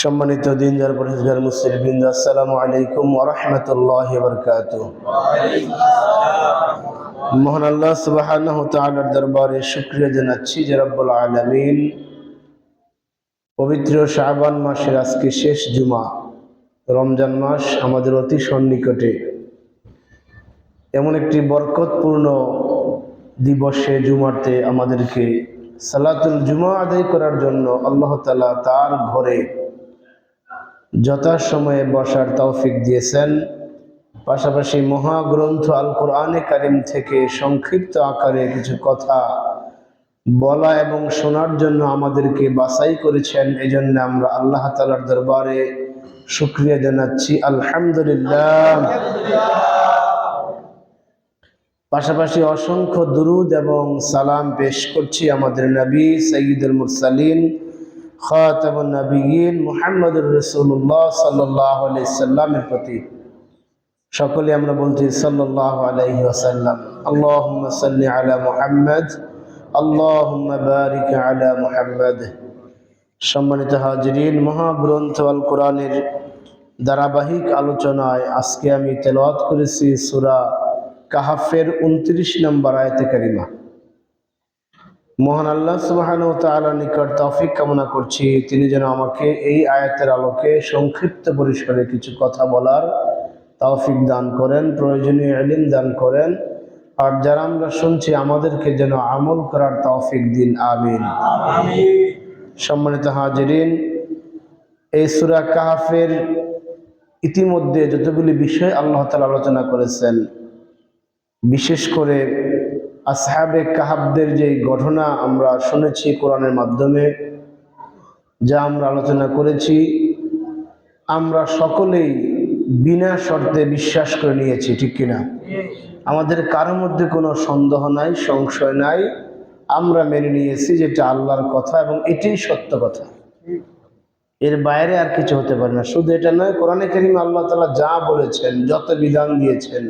সম্মানিত দিনদার পরিষ্কার মুসলিমবৃন্দ, আসসালামু আলাইকুম ওয়া রাহমাতুল্লাহি ওয়া বারাকাতুহু। মহান আল্লাহ সুবহানাহু ওয়া তাআলার দরবারে শুকরিয়া জানাচ্ছি যে রব্বুল আলামিন পবিত্র শাবান মাসের আজকে শেষ জুমা, রমজান মাস আমাদের অতি সন্নিকটে। এমন একটি বরকতপূর্ণ দিবসে জুমাতে আমাদেরকে সালাতুল জুমা আদায় করার জন্য আল্লাহ তাআলা তার ঘরে যথাসময়ে বসার তৌফিক দিয়েছেন। পাশাপাশি মহাগ্রন্থ আল কোরআনে কারিম থেকে সংক্ষিপ্ত আকারে কিছু কথা বলা এবং শোনার জন্য আমাদেরকে বাছাই করেছেন। এজন্য আমরা আল্লাহ তাআলার দরবারে শুকরিয়া জানাচ্ছি, আলহামদুলিল্লাহ। পাশাপাশি অসংখ্য দুরুদ এবং সালাম পেশ করছি আমাদের নবী সাইয়্যিদুল মুরসালিন খাতামুন নবিয়্যিন মুহাম্মদুর রাসূলুল্লাহ সাল্লাল্লাহু আলাইহি সাল্লামের প্রতি। সকলে আমরা বলছি সাল্লাল্লাহু আলাইহি ওয়াসাল্লাম। আল্লাহুম্মা সাল্লি আলা মুহাম্মদ, আল্লাহুম্মা বারিক আলা মুহাম্মদ। সম্মানিত হাজিরিন, মহাগ্রন্থ আল কোরআনের ধারাবাহিক আলোচনায় আজকে আমি তেলাওয়াত করেছি সূরা কাহাফের 29 নম্বর আয়াতে কারিমা। মহান আল্লাহ সুবহানাহু ওয়া তাআলার নিকট তৌফিক কামনা করছি, তিনি যেন আমাকে এই আয়াতের আলোকে সংক্ষিপ্ত পরিসরে কিছু কথা বলার তৌফিক দান করেন, প্রয়োজনীয় ইলম দান করেন, আর যারা আমরা শুনছি আমাদেরকে যেন আমল করার তৌফিক দিন, আমিন। সম্মানিত হাজিরিন, এই সূরা কাহাফের ইতিমধ্যে যতগুলি বিষয় আল্লাহ তাআলা আলোচনা করেছেন, বিশেষ করে আসহাবে কাহাফদের যে ঘটনা আমরা শুনেছি কোরআনের মাধ্যমে, যা আমরা আলোচনা করেছি, আমরা সকলেই বিনা শর্তে বিশ্বাস করে নিয়েছি, ঠিক কিনা? আমাদের কারোর মধ্যে কোনো সন্দেহ নাই, সংশয় নাই, আমরা মেনে নিয়েছি যেটা আল্লাহর কথা এবং এটাই সত্য কথা, এর বাইরে আর কিছু হতে পারে না। শুধু এটা নয়, কোরআনে কারিমে আল্লাহ তাআলা যা বলেছেন, যত বিধান দিয়েছেন,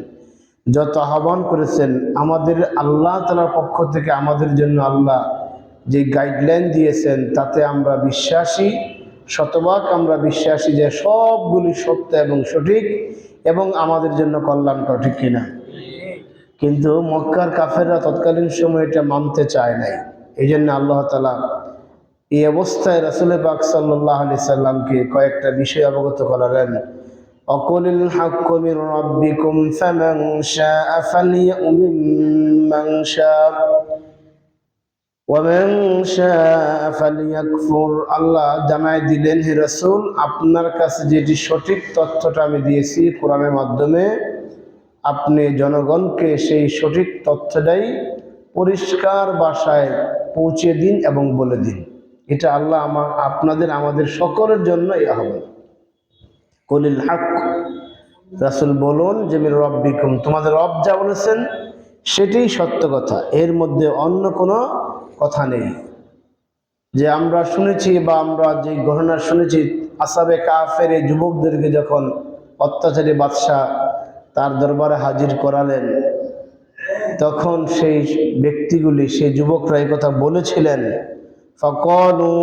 যত আহ্বান করেছেন, আমাদের আল্লাহ তাআলার পক্ষ থেকে আমাদের জন্য আল্লাহ যে গাইডলাইন দিয়েছেন তাতে আমরা বিশ্বাসী, শতভাগ আমরা বিশ্বাসী যে সবগুলি সত্য এবং সঠিক এবং আমাদের জন্য কল্যাণকর, ঠিক কিনা? কিন্তু মক্কার কাফেররা তৎকালীন সময় এটা মানতে চায় নাই। এই জন্য আল্লাহ তাআলা এই অবস্থায় রাসূল পাক সাল্লাল্লাহু আলাইহি সাল্লামকে কয়েকটা বিষয় অবগত করালেন। অকুলিল হাক্কু মির রাব্বিকুম ফামান শাআ ফালইউমিন মান শাআ ওয়া মান শাআ ফালইয়াকফুর। আল্লাহ জানাই দিলেন, হে রাসূল, আপনার কাছে যেটি সঠিক তথ্যটা আমি দিয়েছি কোরআনের মাধ্যমে, আপনি জনগণকে সেই সঠিক তথ্যটাই পরিষ্কার ভাষায় পৌঁছে দিন এবং বলে দিন। এটা আল্লাহ আমাদের সকলের জন্য এই আহ্বান। কুলিল হক, রাসূল বলুন যে মির রাব্বিকুম, তোমাদের রব যা বলেছেন সেটাই সত্য কথা, এর মধ্যে অন্য কোনো কথা নেই। যে আমরা শুনেছি বা আমরা যে ঘটনা শুনেছি, আসহাবে কাফের এই যুবকদেরকে যখন অত্যাচারী বাদশাহ তার দরবারে হাজির করালেন, তখন সেই ব্যক্তিগুলি, সেই যুবকরা এই কথা বলেছিলেন, ফাকালু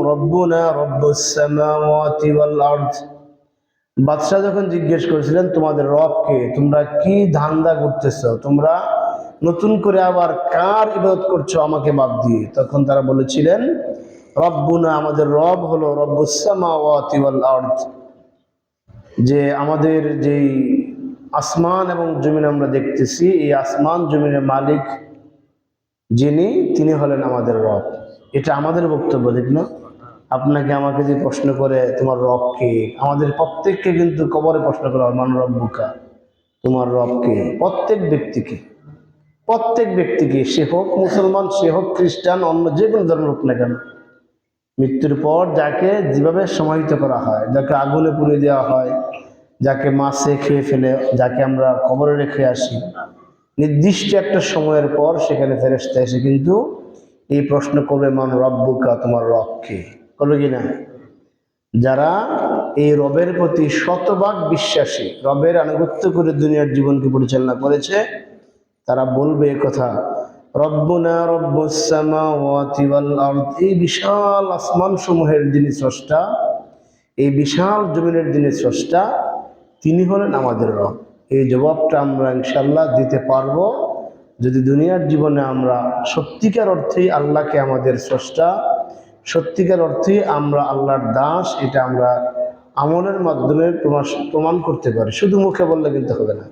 রব্বুনা রব্বুস সামাওয়াতি ওয়াল আরদ। বাদশাহ যখন জিজ্ঞেস করেছিলেন তোমাদের রব কে, তোমরা কি ধান্দা করতেছো, তোমরা নতুন করে আবার কার ইবাদত করছো আমাকে বাদ দিয়ে, তখন তারা বলেছিলেন রব্বুনা, আমাদের রব হলো রব্বুস সামাওয়াতি ওয়াল আরদ, যে আমাদের যেই আসমান এবং জমিন আমরা দেখতেছি, এই আসমান জমিনের মালিক যিনি, তিনি হলেন আমাদের রব। এটা আমাদের বক্তব্য, ঠিক না? আপনাকে আমাকে যে প্রশ্ন করে তোমার রব কে, আমাদের প্রত্যেককে কিন্তু কবরে প্রশ্ন করা হয়, মান রব্বুকা, তোমার রব কে? প্রত্যেক ব্যক্তিকে, সে হোক মুসলমান, সে হোক খ্রিস্টান, অন্য যে কোনো ধর্মের হোক না কেন, মৃত্যুর পর যাকে যেভাবে সমাহিত করা হয়, যাকে আগুনে পুড়ে দেওয়া হয়, যাকে মাছে খেয়ে ফেলে, যাকে আমরা কবরে রেখে আসি, নির্দিষ্ট একটা সময়ের পর সেখানে ফেরেশতা এসে কিন্তু এই প্রশ্ন করবে, মান রব্বুকা, তোমার রব কে? করবে কিনা? যারা এই রবের প্রতি শতভাগ বিশ্বাসী, রবের আনুগত্য করে দুনিয়ার জীবনকে পরিচালনা করেছে, তারা বলবে এই কথা, রব্বুনা রব্বুস সামাওয়াতি ওয়াল আরদ, এই বিশাল আসমান সমূহের যিনি স্রষ্টা, এই বিশাল জমিনের যিনি স্রষ্টা তিনি হলেন আমাদের রব। এই জবাবটা আমরা ইনশাআল্লাহ দিতে পারবো যদি দুনিয়ার জীবনে আমরা সত্যিকার অর্থেই আল্লাহকে আমাদের স্রষ্টা, সত্যিকার অর্থেই আমরা আল্লাহর দাস, এটা আমরা আমলের মাধ্যমে প্রমাণ করতে পারি। শুধু মুখে বললে কিন্তু হবে না।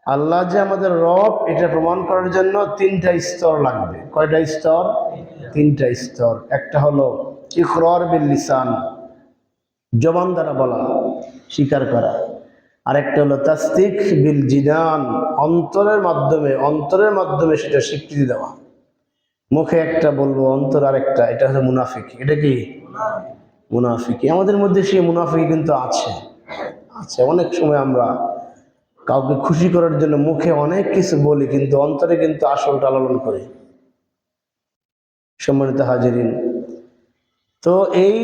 আল্লাহ যে আমাদের রব এটা প্রমাণ করার জন্য তিনটা স্তর লাগবে। কয়টা স্তর? তিনটা স্তর। একটা হলো ইকরার বিল লিসান, জবান দ্বারা বলা, স্বীকার করা। আরেকটা হলো তাসদিক বিল জিনান, অন্তরের মাধ্যমে সেটা স্বীকৃতি দেওয়া। মুখে একটা বলবো, অন্তর আরেকটা, এটা হলো মুনাফিকি। এটা কি মুনাফিকি? আমাদের মধ্যে সেই মুনাফিকি কিন্তু আছে। অনেক সময় আমরা কাউকে খুশি করার জন্য মুখে অনেক কিছু বলি, কিন্তু অন্তরে কিন্তু আসলটা লালন করি। সম্মানিত হাজিরিন, তো এই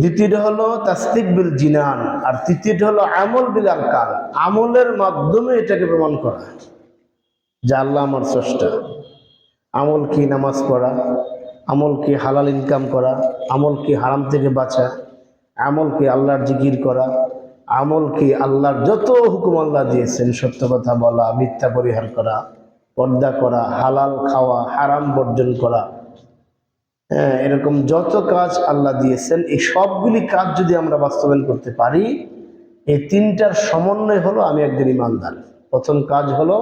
দ্বিতীয়টা হলো তাসদিক বিল জিনান, আর তৃতীয়টা হলো আমল বিল আরকান, আমলের মাধ্যমে এটাকে প্রমাণ করা যে আল্লাহ আমার স্রষ্টা। আমল কি? নামাজ পড়া। আমল কি? হালাল ইনকাম করা। আমল কি? হারাম থেকে বাঁচা। আমল কি? আল্লাহর জিকির করা। আমল কি? আল্লাহর যত হুকুম আল্লাহ দিয়েছেন, সত্য কথা বলা, মিথ্যা পরিহার করা, পর্দা করা, হালাল খাওয়া, হারাম বর্জন করা, এরকম যত কাজ আল্লাহ দিয়েছেন, এই সবগুলি কাজ যদি আমরা বাস্তবায়ন করতে পারি, এই তিনটার সমন্বয় হলো আমি একজন ইমানদার। প্রথম কাজ হলো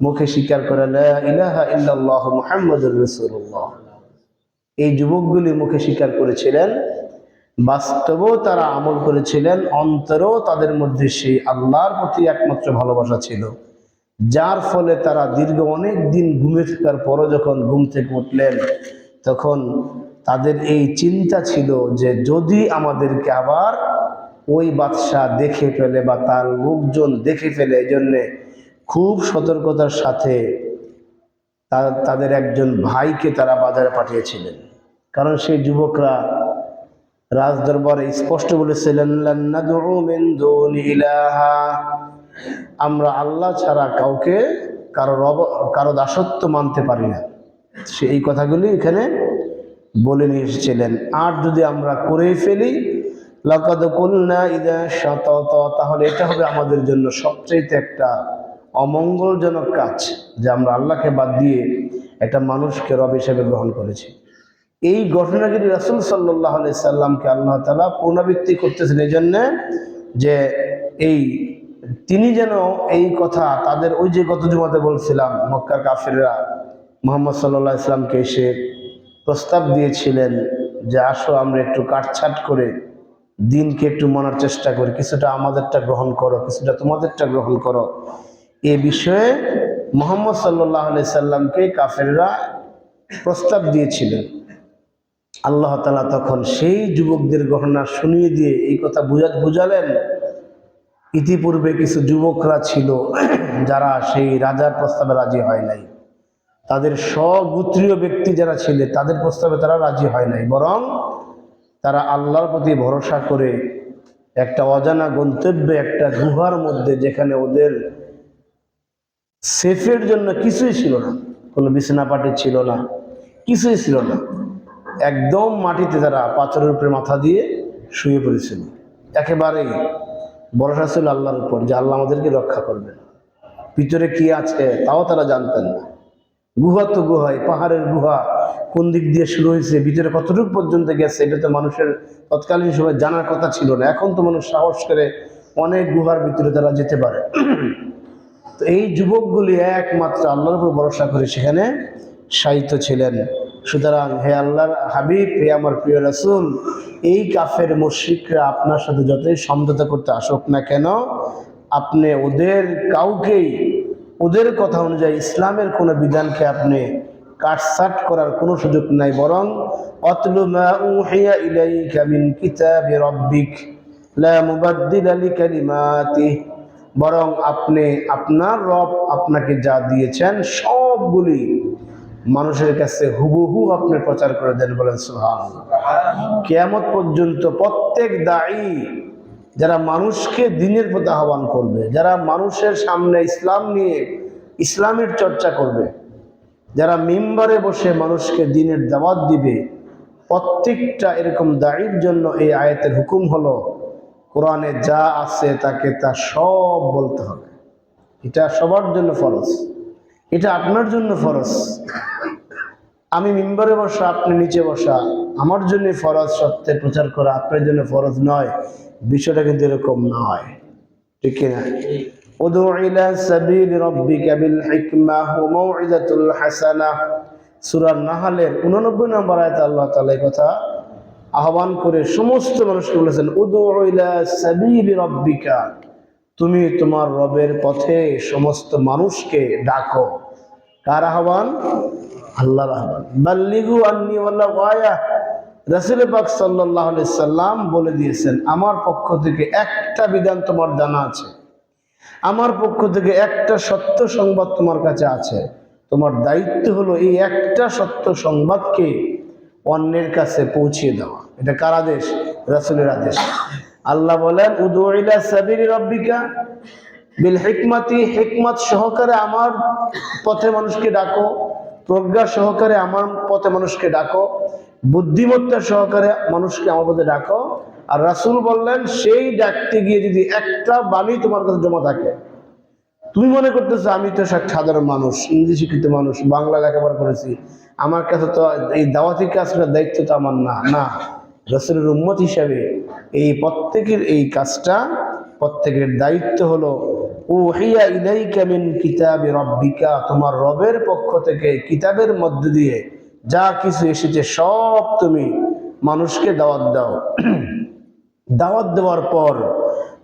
মুখে স্বীকার করে লা ইলাহা ইল্লাল্লাহ মুহাম্মাদুর রাসূলুল্লাহ। এই যুবকগুলি মুখে স্বীকার করেছিলেন, বাস্তবেও তারা আমল করেছিলেন, অন্তরেও তাদের মধ্যে সেই আল্লাহর প্রতি একমাত্র ভালোবাসা ছিল, যার ফলে তারা দীর্ঘ অনেক দিন ঘুমে থাকার পরও যখন ঘুম থেকে উঠলেন, তখন তাদের এই চিন্তা ছিল যে যদি আমাদেরকে আবার ওই বাদশাহ দেখে ফেলে বা তার লোকজন দেখে ফেলে, এই জন্যে খুব সতর্কতার সাথে তাদের একজন ভাইকে তারা বাজারে পাঠিয়েছিলেন। কারণ সেই যুবকরা রাজদরবারে স্পষ্ট বলেছিলেন, লান নাদউ মিন দুনি ইলাহা, আমরা আল্লাহ ছাড়া কাউকে কারো দাসত্ব মানতে পারি না। সে এই কথাগুলি এখানে বলে নিয়ে এসেছিলেন। আর যদি আমরা করে ফেলি, লাকাদ কুলনা ইযা শাতাতা, তাহলে এটা হবে আমাদের জন্য সবচেয়ে একটা অমঙ্গলজনক কাজ, যে আমরা আল্লাহকে বাদ দিয়ে একটা মানুষকে রব হিসেবে গ্রহণ করেছি। এই ঘটনাগুলি রাসূল সাল্লাল্লাহু আলাইহি সাল্লামকে আল্লাহ তাআলা পুনরাবৃত্তি করতেছেন এই জন্যে যে তিনি যেন এই কথা তাদের, ওই যে গত জুমাতে বলছিলাম মক্কার কাফিররা মুহাম্মদ সাল্লাল্লাহু আলাইহি সাল্লামকে এসে প্রস্তাব দিয়েছিলেন যে আসো আমরা একটু কাটছাট করে দিনকে একটু মানার চেষ্টা করি, কিছুটা আমাদেরটা গ্রহণ করো, কিছুটা তোমাদেরটা গ্রহণ করো। এ বিষয়ে মুহাম্মদ সাল্লাল্লাহু আলাইহি সাল্লামকে কাফেররা প্রস্তাব দিয়েছিলেন। আল্লাহ তাআলা তখন সেই যুবকদের ঘটনা শুনিয়ে দিয়ে এই কথা বুঝালেন, ইতিপূর্বে কিছু যুবকরা ছিল যারা সেই রাজার প্রস্তাবে রাজি হয় নাই, তাদের স্বগোত্রীয় ব্যক্তি যারা ছিল তাদের প্রস্তাবে তারা রাজি হয় নাই, বরং তারা আল্লাহর প্রতি ভরসা করে একটা অজানা গন্তব্যে, একটা গুহার মধ্যে, যেখানে ওদের সেফের জন্য কিছুই ছিল না, কোনো বিছানাপাটি ছিল না, কিছুই ছিল না, একদম মাটিতে তারা পাথরের উপরে মাথা দিয়ে শুয়ে পড়েছিল। একেবারেই ভরসা ছিল আল্লাহর উপর যে আল্লাহ আমাদেরকে রক্ষা করবেন। ভিতরে কি আছে তাও তারা জানতেন না। গুহা তো গুহাই, পাহাড়ের গুহা, কোন দিক দিয়ে শুরু হয়েছে, ভিতরে কতটুকু পর্যন্ত গেছে, এটা তো মানুষের তৎকালীন সময় জানার কথা ছিল না। এখন তো মানুষ সাহস করে অনেক গুহার ভিতরে তারা যেতে পারে। তো এই যুবকগুলি একমাত্র আল্লাহর উপর ভরসা করে সেখানে শায়িত ছিলেন। সুতরাং হে আল্লাহর হাবিব, হে আমার প্রিয় রাসূল, এই কাফের মুশরিকরা আপনার সাথে যতই সমঝোতা করতে আসুক না কেন, আপনি ওদের কাউকেই ওদের কথা অনুযায়ী ইসলামের কোনো বিধানকে আপনি কাটছাট করার কোনো সুযোগ নাই, বরং অতলু মা উহিয়া ইলাইকা মিন কিতাবি রাব্বিক লা মুবাদদিলা লিকালিমাতিহি, বরং আপনি আপনার রব আপনাকে যা দিয়েছেন সবগুলি মানুষের কাছে হুবহু আপনি প্রচার করে দেন। বলেন সুবহানাল্লাহ। কিয়ামত পর্যন্ত প্রত্যেক দায়ী যারা মানুষকে দ্বীনের প্রতি আহ্বান করবে, যারা মানুষের সামনে ইসলাম নিয়ে ইসলামের চর্চা করবে, যারা মিম্বারে বসে মানুষকে দ্বীনের দাওয়াত দিবে, প্রত্যেকটা এরকম দায়ীর জন্য এই আয়াতের হুকুম হলো কোরআনে যা আছে তাকে তা সব বলতে হবে। এটা সবার জন্য ফরজ, এটা আপনার জন্য ফরজ। আমি মিম্বরে বসা, আপনি নিচে বসা, আমার জন্য ফরজ সত্যের প্রচার করা, আপনার জন্য ফরজ নয়। বিষয়টা কিন্তু এরকম নয়, ঠিক কিনা? উদু ইলা সাবিল রাব্বিকা বিল হিকমাহ ওয়া মাউইযাতুল হাসানাহ, সূরা নাহলের 89 নম্বর আয়াতে আল্লাহ তাআলা এই কথা আহ্বান করে সমস্ত মানুষকে বলেছেন, উদু ইলা সাবিল রাব্বিকা, তুমি তোমার রবের পথে সমস্ত মানুষকে ডাকো। কার আহ্বান? আল্লাহর আহ্বান। বাল্লিগু আন্নি ওয়ালাউ আয়া, রাসূল পাক সাল্লাল্লাহু আলাইহি সাল্লাম বলে দিয়েছেন, আমার পক্ষ থেকে একটা বিধান তোমার জানা আছে, আমার পক্ষ থেকে একটা সত্য সংবাদ তোমার কাছে আছে, তোমার দায়িত্ব হলো এই একটা সত্য সংবাদকে অন্যের কাছে পৌঁছিয়ে দেওয়া। এটা কার আদেশ? রাসূলের আদেশ। আল্লাহ বলেন, উদু ইলা সাবিলি রাব্বিকা বিল হিকমাতি, হিকমত সহকারে আমার পথে মানুষকে ডাকো, প্রজ্ঞা সহকারে আমার পথে মানুষকে ডাকো, বুদ্ধিমত্তা সহকারে মানুষকে আমার পথে ডাকো। আর রাসূল বললেন, সেই ডাকতে গিয়ে যদি একটা বাণী তোমার কাছে জমা থাকে, তুমি মনে করতেছো আমি তো সাধারণ মানুষ, ইংরেজি শিক্ষিত মানুষ, বাংলা লেখাপড়া করেছি, আমার কাছে তো এই দাওয়াতি কাজ করার দায়িত্ব তো আমার না। না, রাসূলের উম্মত হিসাবে এই প্রত্যেকের এই কাজটা, প্রত্যেকের দায়িত্ব হলো উহিয়া ইলাইকা মিন কিতাবি রাব্বিকা, তোমার রবের পক্ষ থেকে কিতাবের মধ্য দিয়ে যা কিছু এসেছে সব তুমি মানুষকে দাওয়াত দাও। দাওয়াত দেওয়ার পর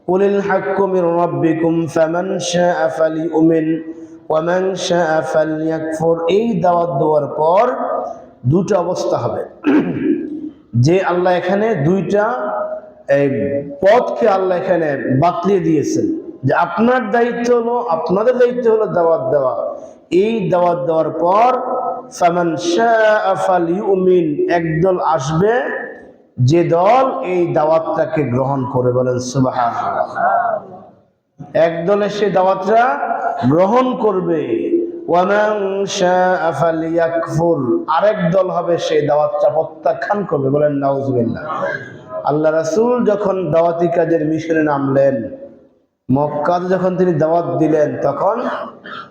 কুলিল হাক্কু মির রাব্বিকুম ফামান শাআ ফালিউমিন ওয়া মান শাআ ফালইয়াকফুর, এই দাওয়াত দেওয়ার পর দুটো অবস্থা হবে। যে আল্লাহ এখানে দুইটা পথকে আল্লাহ এখানে বাতলিয়ে দিয়েছেন, যে আপনার দায়িত্ব হলো, আপনাদের দায়িত্ব হলো দাওয়াত দেওয়া। এই দাওয়াত দেওয়ার পর ফামান শাআ ফালিউমিন, একদল আসবে যে দল এই দাওয়াতটাকে গ্রহণ করে, বলেন সুবহানাল্লাহ। একদল এসে দাওয়াতটা গ্রহণ করবে, ওয়া মান শাআ ফালইয়াকফুর, আরেক দল হবে সেই দাওয়াতটা প্রত্যাখ্যান করবে, বলেন নাউজুবিল্লাহ। আল্লাহ রাসূল যখন দাওয়াতি কাজের মিশনে নামলেন, মক্কাতে যখন তিনি দাওয়াত দিলেন, তখন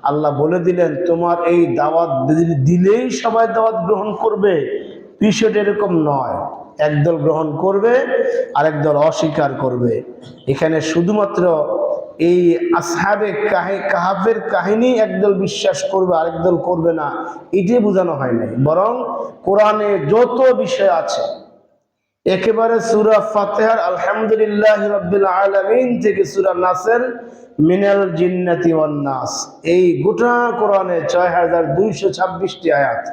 আল্লাহ বলে দিলেন, তোমার এই দাওয়াত দিলেই সবাই দাওয়াত গ্রহণ করবে, বিষয়টা এরকম নয়। একদল গ্রহণ করবে, আরেক দল অস্বীকার করবে। এখানে শুধুমাত্র এই আসহাবে কাহাফের কাহিনী একদল বিশ্বাস করবে, আরেক দল করবে না, এটাই বোঝানো হয় নাই। বরং কোরআনে যত বিষয় আছে, একেবারে সূরা ফাতিহার আলহামদুলিল্লাহি রাব্বিল আলামিন থেকে সূরা নাসের মিনাল জিন্নাতি ওয়ান নাস, এই গোটা কোরআনে ৬২২৬টি আয়াত।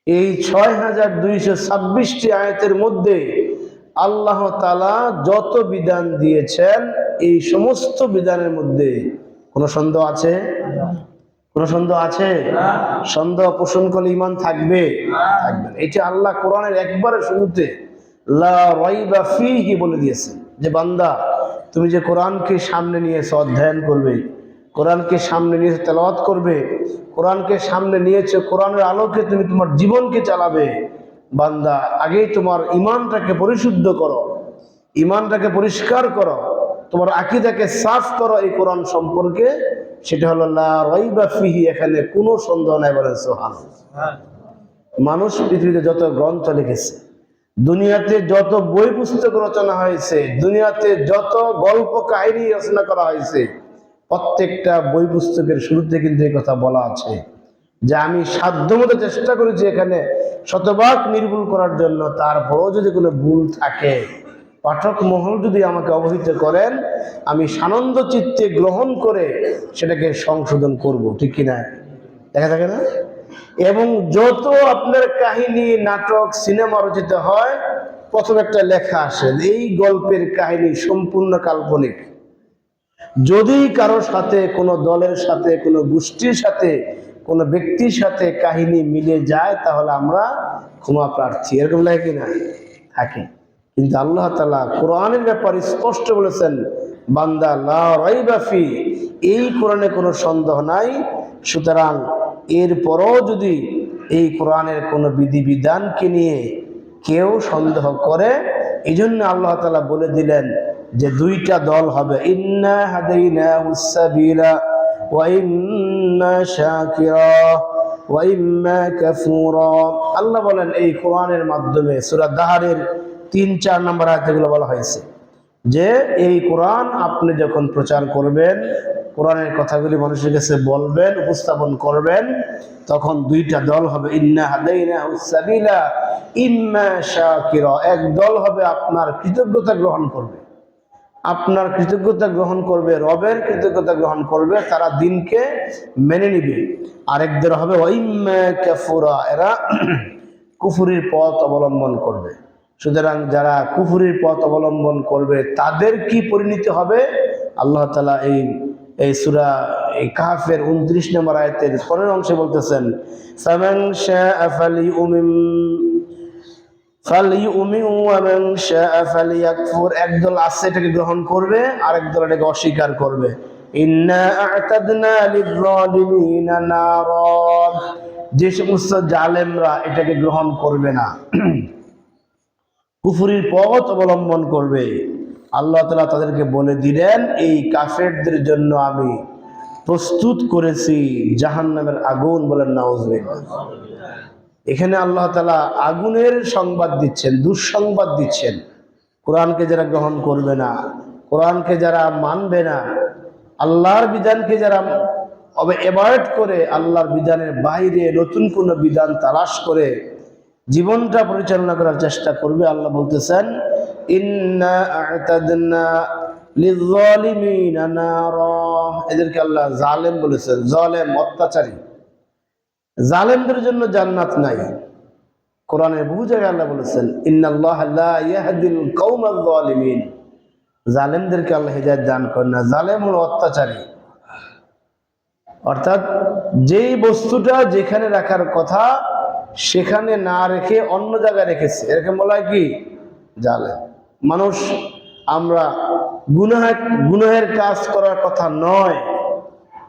এই ৬২২৬টি আয়াতের মধ্যে আল্লাহ তাআলা যত বিধান দিয়েছেন, এই সমস্ত বিধানের মধ্যে কোনো সন্দেহ আছে? কোনো সন্দেহ আছে? সন্দেহ পোষণ করলে ঈমান থাকবে? থাকবে না। এটা আল্লাহ কোরআনের একবারে শুরুতে লা রাইবা ফীহি বলে দিয়েছেন, যে বান্দা তুমি যে কোরআনকে সামনে নিয়েছো, অধ্যয়ন করবে, কোরআনকে সামনে নিয়েছো, তেলাওয়াত করবে, কোরআনকে সামনে নিয়েছো, কোরআনের আলোকে তুমি তোমার জীবনকে চালাবে, বান্দা আগেই তোমার ঈমানটাকে পরিশুদ্ধ করো, ঈমানটাকে পরিষ্কার করো, তোমার আকীদাকে সাফ করো এই কোরআন সম্পর্কে। সেটা হলো লা রাইবা ফীহি, এখানে কোনো সন্দেহ নাই, বলেন সুবহানাল্লাহ। মানুষ পৃথিবীতে যত গ্রন্থ লিখেছে, দুনিয়াতে যত বই পুস্তক রচনা হয়েছে, দুনিয়াতে যত গল্প কাহিনী রচনা করা হয়েছে, প্রত্যেকটা বই পুস্তকের শুরুতে কিন্তু এই কথা বলা আছে যে আমি সাধ্যমতো চেষ্টা করেছি এখানে শতভাগ নির্ভুল করার জন্য, তারপরও যদি কোনো ভুল থাকে, পাঠক মহল যদি আমাকে অবহিত করেন, আমি সানন্দ চিত্তে গ্রহণ করে সেটাকে সংশোধন করব, ঠিক কিনা? দেখা থাকে না? এবং যত আপনার কাহিনী, নাটক, সিনেমা রচিত হয়, প্রথম একটা লেখা আসে, এই গল্পের কাহিনী সম্পূর্ণ কাল্পনিক। যদি কারোর সাথে, কোনো দলের সাথে, কোনো গোষ্ঠীর সাথে, কোনো ব্যক্তির সাথে কাহিনী মিলে যায়, তাহলে আমরা ক্ষমা প্রার্থী, এরকম লাগে কিনা? থাকে। কিন্তু আল্লাহ তাআলা কোরআনের ব্যাপারে স্পষ্ট বলেছেন, বান্দা লা রাইবা ফি, এই কোরআনে কোনো সন্দেহ নাই। সুতরাং এরপরও যদি এই কোরআনের কোনো বিধিবিধানকে নিয়ে কেউ সন্দেহ করে। এই জন্য আল্লাহ তাআলা বলে দিলেন যে দুইটা দল হবে, ইন্না হাদাইনাহুস সাবিলা ওয়া ইম্মা শাকিরা ওয়া ইম্মা কাফুরা। আল্লাহ বলেন এই কোরআনের মাধ্যমে সূরা দাহরের 3-4 নম্বর আয়াতগুলো বলা হয়েছে যে এই কোরআন আপনি যখন প্রচার করবেন, কোরআনের কথাগুলি মানুষের কাছে বলবেন, উপস্থাপন করবেন, তখন দুইটা দল হবে, ইন্না হাদাইনাহুস সাবিলা ইম্মা শাকিরা। এক দল হবে আপনার কৃতজ্ঞতা গ্রহণ করবে, আপনার কৃতজ্ঞতা গ্রহণ করবে, রবের কৃতজ্ঞতা গ্রহণ করবে, তারা দিনকে মেনে নিবে। আরেক দল হবে ওয়াইম্মা কাফুরা, এরা কুফরির পথ অবলম্বন করবে। সুতরাং যারা কুফরির পথ অবলম্বন করবে তাদের কি পরিণতি হবে, আল্লাহ তাআলা এই সূরা কাহফের 29 নম্বর আয়াতের পরের অংশে বলতেছেন, ফামান শাআ ফালিউমিন ওয়া মান শাআ ফালিয়াকফুর। একদল আছে এটাকে গ্রহণ করবে, আরেক দল এটাকে অস্বীকার করবে। ইন্না আ'তাদনা লিয-যালিমিনা নারা, যে সমস্ত জালেমরা এটাকে গ্রহণ করবে না, কুফরির পথ অবলম্বন করবে, আল্লাহ তাআলা তাদেরকে বলে দিলেন এই কাফেরদের জন্য আমি প্রস্তুত করেছি জাহান্নামের আগুন। বলেন নাউযুবিল্লাহ। এখানে আল্লাহ তাআলা আগুনের সংবাদ দিচ্ছেন, দুঃসংবাদ দিচ্ছেন। কোরআনকে যারা গ্রহণ করবে না, কোরআনকে যারা মানবে না, আল্লাহর বিধানকে যারা অ্যাভয়েড করে, আল্লাহর বিধানের বাইরে নতুন কোনো বিধান তালাশ করে জীবনটা পরিচালনা করার চেষ্টা করবে, আল্লাহ বলতেছেন ইন্না আ'তাদনা লিয-যালিমিনা নারা। এদেরকে আল্লাহ জালেম বলেছেন, জালেম অত্যাচারী। জালেমদের জন্য জান্নাত নাই। কোরআনের বহু জায়গায় আল্লাহ বলেছেন ইন্নাল্লাহা লা ইয়াহদিল কওমায যালিমিন, জালেমদেরকে আল্লাহ হিদায়াত দান করেন না। জালেম হলো অত্যাচারী, অর্থাৎ যেই বস্তুটা যেখানে রাখার কথা সেখানে না রেখে অন্য জায়গায় রেখেছে, এরকম বলা হয় কি জালেম। মানুষ আমরা গুনাহের কাজ করার কথা নয়,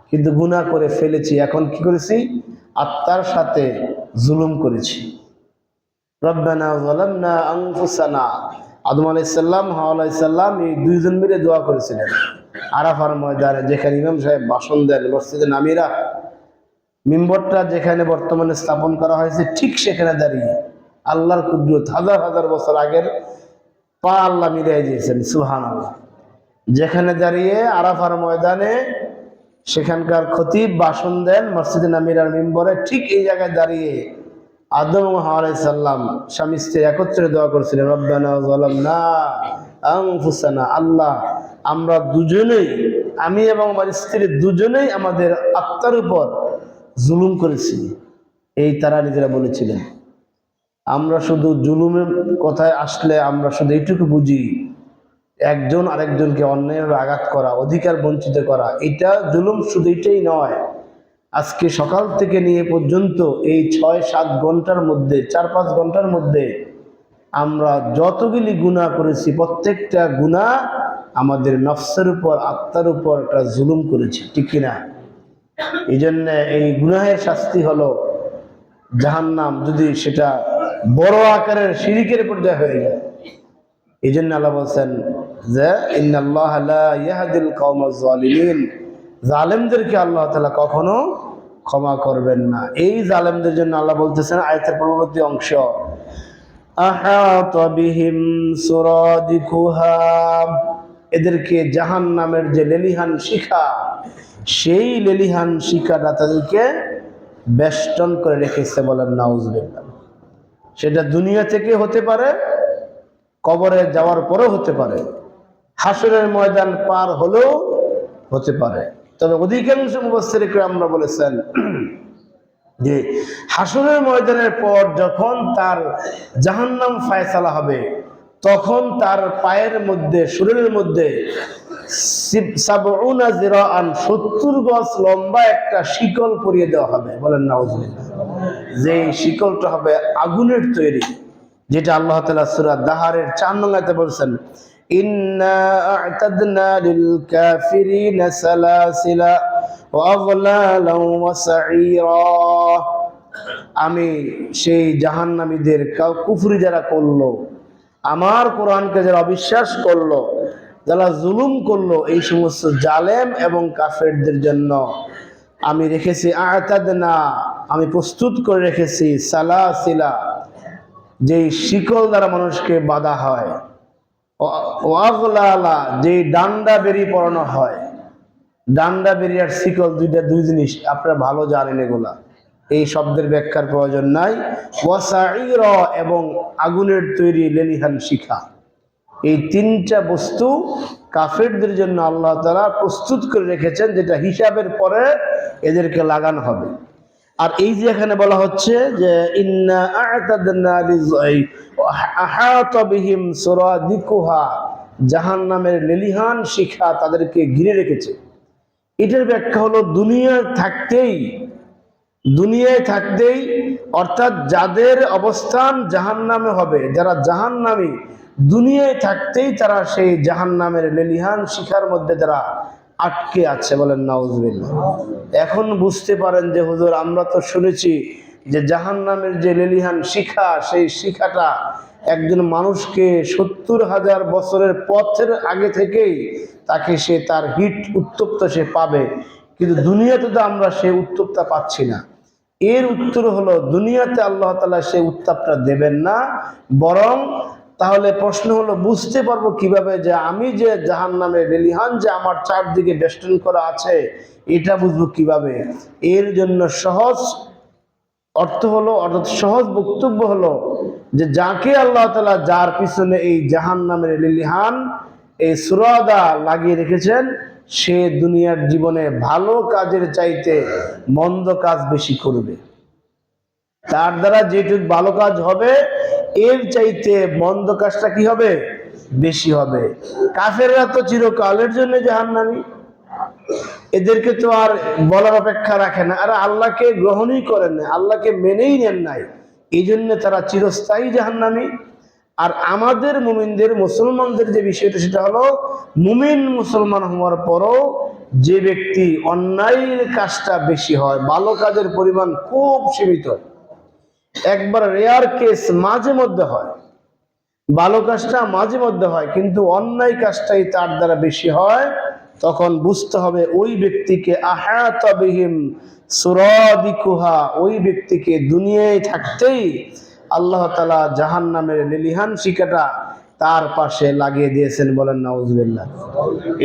কিন্তু গুনাহ করে ফেলেছি, এখন কি করেছি, আত্মার সাথে জুলুম করেছি। রব্বানা যালামনা আনফুসানা, আদম আলাইহিস সালাম, হাওয়া আলাইহিস সালাম এই দুইজন মিলে দোয়া করেছিলেন আরাফার ময়দানে, যেখানে ইমাম সাহেব ভাষণ দেন মসজিদে নামিরা, মিম্বরটা যেখানে বর্তমানে স্থাপন করা হয়েছে ঠিক সেখানে দাঁড়িয়ে আল্লাহর কুদরত, হাজার হাজার বছর আগের পা আল্লাহ মিলিয়ে দিয়েছেন, সুবহানাল্লাহ। যেখানে দাঁড়িয়ে আরাফার ময়দানে সেখানকার খতিব ভাষণ দেন মসজিদে নামিরার মিম্বরে, ঠিক এই জায়গায় দাঁড়িয়ে আদম ও হাওয়া আলাইহিস সালাম স্বামী স্ত্রী একত্রে দোয়া করেছিলেন রব্বানা যালামনা আনফুসানা, আল্লাহ আমরা দুজনেই, আমি এবং আমার স্ত্রী দুজনেই আমাদের আত্মার উপর জুলুম করেছি। এই তারা নিজেরা বলেছিলেন। আমরা শুধু জুলুমের কথায় আসলে আমরা শুধু এইটুকু বুঝি, একজন আরেকজনকে অন্যায়ভাবে আঘাত করা, অধিকার বঞ্চিত করা, এটা জুলুম শুধু এটাই নয়। আজকে সকাল থেকে নিয়ে পর্যন্ত এই 6-7 ঘন্টার মধ্যে, 4-5 ঘন্টার মধ্যে আমরা যতগুলি গুনাহ করেছি, প্রত্যেকটা গুনাহ আমাদের নফসের উপর, আত্মার উপর একটা জুলুম করেছি, ঠিক কিনা? এই জন্য এই গুনাহের শাস্তি হলো জাহান্নাম, যদি সেটা বড় আকারের শিরকের পর্যায়ে হয়ে যায়। এই জন্য আল্লাহ বলছেন যে ইন্নাল্লাহা লা ইয়াহদিল কওমায যালিমিন, জালেমদেরকে আল্লাহ তাআলা কখনো ক্ষমা করবেন না। এই জালেমদের জন্য আল্লাহ বলতেছেন আয়াতের পরবর্তী অংশ, আহাতা বিহিম সুরাদিকুহা, এদেরকে জাহান্নামের যে লেলিহান শিখা, সেই লেলিহান শিখাটা তাদেরকে বেষ্টন করে রেখেছে। বলেন নাউযুবিল্লাহ। সেটা দুনিয়া থেকে হতে পারে, কবরে যাওয়ার পরেও হতে পারে, হাসরের ময়দান পার হলেও হতে পারে। তবে অধিকাংশ মুফাসসির কিরামরা বলেছেন যে হাসরের ময়দানের পর যখন তার জাহান্নাম ফায়সালা হবে, তখন তার পায়ের মধ্যে, শরীরের মধ্যে 70 জিরাআন 70 গজ লম্বা একটা শিকল পরিয়ে দেওয়া হবে। বলেন নাউযুবিল্লাহ। যে শিকলটা হবে আগুনের তৈরি, যেটা আল্লাহ তাআলা সূরা দাহরের 4 নং আয়াতে বলেছেন ইন্না আ'তাদনা লিল কাফিরিনা সালাসিলা ওয়া আগলালান ওয়া সাঈরা। আমি সেই জাহান্নামীদের কুফরি যারা করলো, আমার কোরআনকে যারা অবিশ্বাস করলো, যারা জুলুম করলো, এই সমস্ত জালেম এবং কাফেরদের জন্য আমি রেখেছি আ'তাদনা, আমি প্রস্তুত করে রেখেছি সালাসিলা, যেই শিকল দ্বারা মানুষকে বাঁধা হয়, ও আগলালা, যেই ডান্ডা বেরি পরানো হয়। ডান্ডা বেরি আর শিকল দুই জিনিস, আপনারা ভালো জানেন, এগুলা এই শব্দের ব্যাখ্যার প্রয়োজন নাই। ওয়াসাইর, এবং আগুনের তৈরি লেলিহান শিখা, এই তিনটা বস্তু কাফেরদের জন্য আল্লাহ তাআলা প্রস্তুত করে রেখেছেন, যেটা হিসাবের পরে এদেরকে লাগানো হবে। আর এই যে এখানে বলা হচ্ছে যে ইন্না আ'তাদনা আহাতা বিহিম সুরাদিকুহা, জাহান্নামের লেলিহান শিখা তাদেরকে ঘিরে রেখেছে। এটার ব্যাখ্যা হলো দুনিয়ায় থাকতেই, অর্থাৎ যাদের অবস্থান জাহান্নামে হবে, যারা জাহান্নামী, দুনিয়ায় থাকতেই তারা সেই জাহান্নামের লেলিহান শিখার মধ্যে যারা আটকে আছে, বলেন নাউজুবিল্লাহ। এখন বুঝতে পারেন যে হুজুর, আমরা তো শুনেছি যে জাহান্নামের যে লেলিহান শিখা, সেই শিখাটা একজন মানুষকে 70,000 বছরের পথের আগে থেকেই তাকে সে তার হিট উত্তপ্ত সে পাবে, কিন্তু দুনিয়াতে তো আমরা সেই উত্তপ্তা পাচ্ছি না। এর উত্তর হলো দুনিয়াতে আল্লাহ তাআলা সেই উত্তাপটা দেবেন না, বরং তাহলে প্রশ্ন হলো বুঝতে পারবো কিভাবে যে আমি যে জাহান্নামের লেলিহান যে আমার চারদিকে বেষ্টন করা আছে, এটা বুঝবো কিভাবে? এর জন্য সহজ অর্থ হলো, অর্থাৎ সহজ বক্তব্য হলো যে যাকে আল্লাহ তাআলা, যার পিছনে এই জাহান্নামের লেলিহান এই সুরাদা লাগিয়ে রেখেছেন, সে দুনিয়ার জীবনে ভালো কাজের চাইতে মন্দ কাজ বেশি করবে। তার দ্বারা যেটুকু ভালো কাজ হবে, এর চাইতে মন্দ কাজটা কি হবে? বেশি হবে। কাফেররা তো চিরকালের জন্য জাহান্নামী, এদেরকে তো আর বলার অপেক্ষা রাখে না, আর আল্লাহকে গ্রহণই করেন না, আল্লাহকে মেনেই নেন নাই, এই জন্য তারা চিরস্থায়ী জাহান্নামী। আর আমাদের মুমিনদের, মুসলমানদের যে বিষয়টা, সেটা হলো মুমিন মুসলমান হওয়ার পরও যে ব্যক্তি অন্যায়ের কাজটা বেশি হয়, ভালো কাজের পরিমাণ খুব সীমিত, একবার রেয়ার কেস, মাঝে মধ্যে হয়, ভালো কাজটা মাঝে মধ্যে হয়, কিন্তু অন্যায় কাজটাই তার দ্বারা বেশি হয়, তখন বুঝতে হবে ওই ব্যক্তিকে আহাতা বিহিম সুরাদিকুহা, ওই ব্যক্তিকে দুনিয়ায় থাকতেই আল্লাহ তাআলা জাহান্নামের লেলিহান শিখাটা তার পাশে লাগিয়ে দিয়েছেন, বলেন নাউজুবিল্লাহ।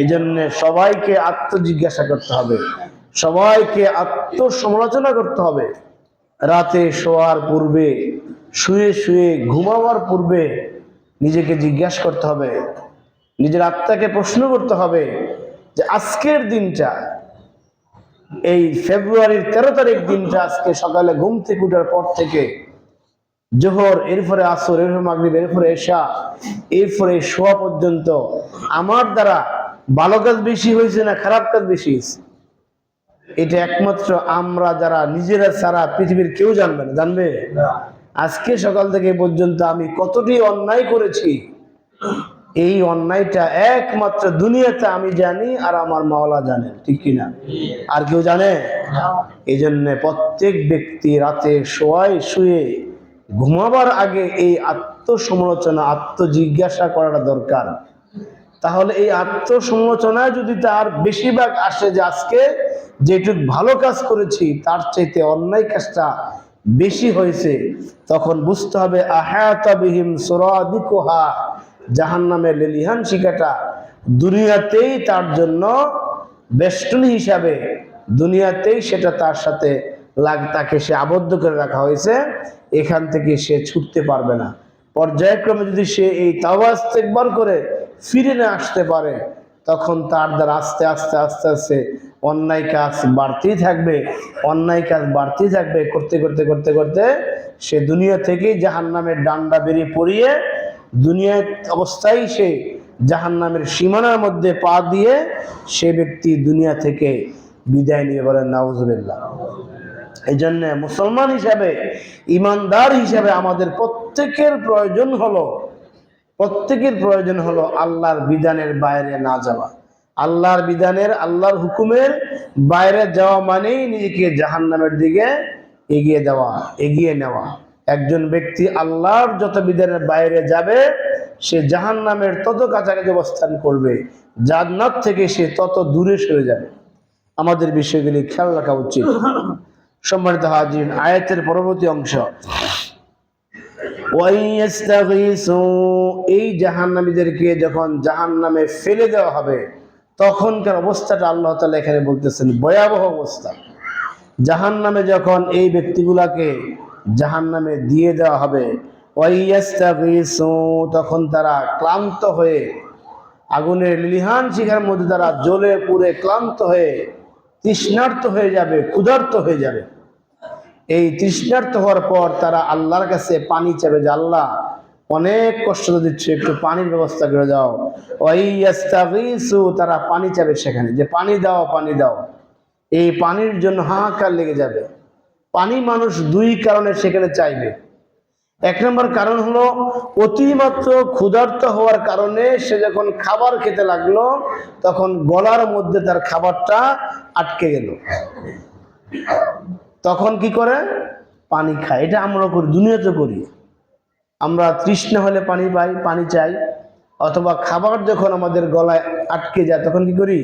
এই জন্য সবাইকে আত্মজিজ্ঞাসা করতে হবে, সবাইকে আত্মসমালোচনা করতে হবে। রাতে শোয়ার পূর্বে, শুয়ে শুয়ে ঘুমাবার পূর্বে নিজেকে জিজ্ঞাসা করতে হবে, নিজের আত্মাকে প্রশ্ন করতে হবে যে আজকের দিনটা, এই ফেব্রুয়ারির 13 তারিখ দিনটা, আজকে সকালে ঘুম থেকে উঠার পর থেকে জোহর, এরপরে আসর, এরপরে মাগরিব, এরপরে এশা, এরপরে শোয়া পর্যন্ত আমার দ্বারা ভালো কাজ বেশি হয়েছে না খারাপ কাজ বেশি হয়েছে? এটা একমাত্র আমরা যারা নিজেরা ছাড়া পৃথিবীর কেউ জানবে না। আজকে সকাল থেকে পর্যন্ত আমি কতটি অন্যায় করেছি, এই অন্যায়টা একমাত্র দুনিয়াতে আমি জানি, আর আমার মাওলা জানেন, ঠিক কিনা? আর কেউ জানে? এই জন্য প্রত্যেক ব্যক্তি রাতে শুয়ে ঘুমাবার আগে এই আত্মসমালোচনা, আত্মজিজ্ঞাসা করাটা দরকার। তাহলে এই আত্মসমালোচনায় যদি তার বেশিরভাগ আসে যে আজকে যেটুক ভালো কাজ করেছি তার চাইতে অন্যায় কাজটা বেশি হয়েছে, তখন বুঝতে হবে আহাতা বিহিম সুরাদিকুহা, জাহান্নামের লেলিহান শিখাটা দুনিয়াতেই তার জন্য বেষ্টনী হিসাবে, দুনিয়াতেই সেটা তার সাথে তাকে সে আবদ্ধ করে রাখা হয়েছে, এখান থেকে সে ছুটতে পারবে না। পর্যায়ক্রমে যদি সে এই তাওবা ইস্তেগফার করে ফিরে না আসতে পারে, তখন তার দ্বারা আস্তে আস্তে আস্তে আস্তে অন্যায় কাজ বাড়তেই থাকবে, অন্যায় কাজ বাড়তেই থাকবে, করতে করতে করতে করতে সে দুনিয়া থেকেই জাহান্নামের ডান্ডা বেরিয়ে পড়িয়ে দুনিয়ার অবস্থায় সে জাহান্নামের সীমানার মধ্যে পা দিয়ে সে ব্যক্তি দুনিয়া থেকে বিদায় নিয়ে, বলেন নাউজুবিল্লাহ। এই জন্য মুসলমান হিসাবে, ইমানদার হিসাবে আমাদের প্রত্যেকের প্রয়োজন হলো আল্লাহর বিধানের বাইরে না যাওয়া। আল্লাহর বিধানের, আল্লাহর হুকুমের বাইরে যাওয়া মানেই নিজেকে জাহান্নামের দিকে এগিয়ে দেওয়া, এগিয়ে নেওয়া। একজন ব্যক্তি আল্লাহর যত বিধানের বাইরে যাবে সে জাহান্নামের তত কাছাকাছি অবস্থান করবে, জান্নাত থেকে সে তত দূরে সরে যাবে। আমাদের বিষয়গুলি খেয়াল রাখা উচিত। সম্মানিত হাজির, আয়াতের পরবর্তী অংশ, এই জাহান্নামীদেরকে যখন জাহান্নামে ফেলে দেওয়া হবে তখনকার অবস্থাটা আল্লাহ তাআলা এখানে বলতেছেন, ভয়াবহ অবস্থা। জাহান্নামে যখন এই ব্যক্তিগুলাকে জাহান্নামে দিয়ে দেওয়া হবে, তখন তারা ক্লান্ত হয়ে আগুনের লিলিহান শিখার মধ্যে তারা জ্বলে পুড়ে ক্লান্ত হয়ে তৃষ্ণার্ত হয়ে যাবে, ক্ষুধার্ত হয়ে যাবে। এই তৃষ্ণার্ত হওয়ার পর তারা আল্লাহর কাছে পানি চাবে যে আল্লাহ অনেক কষ্ট দিচ্ছে, একটু পানির ব্যবস্থা করে দাও। তারা পানি চাবে সেখানে, যে পানি দাও, পানি দাও। এই পানির জন্য হাহাকার লেগে যাবে। পানি মানুষ দুই কারণে সেখানে চাইবে। এক নম্বর কারণ হলো অতিমাত্র ক্ষুধার্ত হওয়ার কারণে সে যখন খাবার খেতে লাগলো তখন গলার মধ্যে তার খাবারটা আটকে গেল, তখন কি করে? পানি খায়। এটা আমরা করি, দুনিয়াতে করি। আমরা তৃষ্ণা হলে পানি পাই, পানি চাই, অথবা খাবার যখন আমাদের গলায় আটকে যায় তখন কি করি?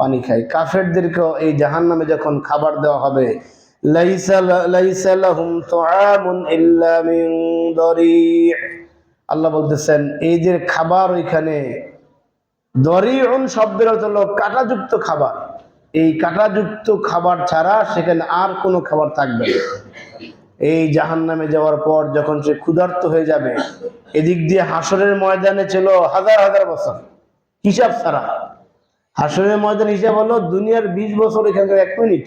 পানি খাই। কাফেরদেরকেও এই জাহান্নামে যখন খাবার দেওয়া হবে, আল্লাহ বলতেছেন এইদের খাবার ওইখানে, দরিউন শব্দের অর্থ হলো কাঁটাযুক্ত খাবার। এই কাঁটাযুক্ত খাবার ছাড়া সেখানে আর কোনো খাবার থাকবে না। এই জাহান্নামে যাওয়ার পর যখন সে ক্ষুধার্ত হয়ে যাবে, এদিক দিয়ে হাসরের ময়দানে ছিল হাজার হাজার বছর হিসাব ছাড়া। হাসরের ময়দান হিসাব হলো দুনিয়ার 20 বছর, এখানকার 1 মিনিট।